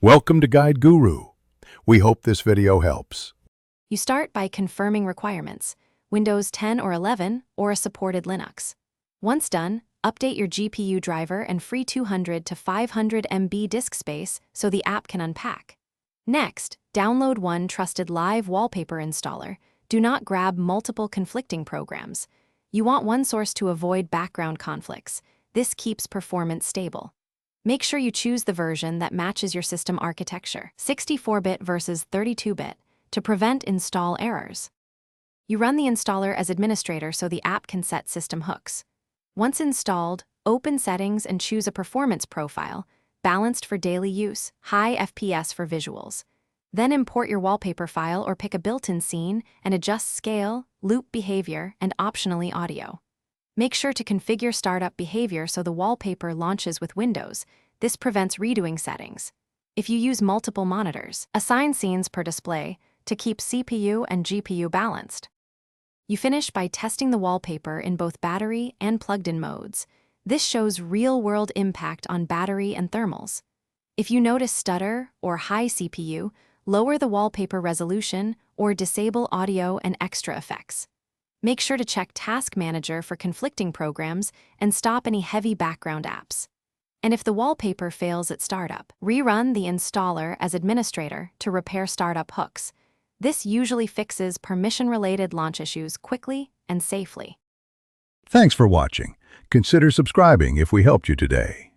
Welcome to Guide Guru. We hope this video helps. You start by confirming requirements, Windows 10 or 11, or a supported Linux. Once done, update your GPU driver and free 200 to 500 MB disk space so the app can unpack. Next, download one trusted live wallpaper installer. Do not grab multiple conflicting programs. You want one source to avoid background conflicts. This keeps performance stable. Make sure you choose the version that matches your system architecture, 64-bit versus 32-bit, to prevent install errors. You run the installer as administrator so the app can set system hooks. Once installed, open Settings and choose a performance profile, balanced for daily use, high FPS for visuals. Then import your wallpaper file or pick a built-in scene and adjust scale, loop behavior, and optionally audio. Make sure to configure startup behavior so the wallpaper launches with Windows. This prevents redoing settings. If you use multiple monitors, assign scenes per display to keep CPU and GPU balanced. You finish by testing the wallpaper in both battery and plugged-in modes. This shows real-world impact on battery and thermals. If you notice stutter or high CPU, lower the wallpaper resolution or disable audio and extra effects. Make sure to check Task Manager for conflicting programs and stop any heavy background apps. And if the wallpaper fails at startup, rerun the installer as administrator to repair startup hooks. This usually fixes permission-related launch issues quickly and safely. Thanks for watching. Consider subscribing if we helped you today.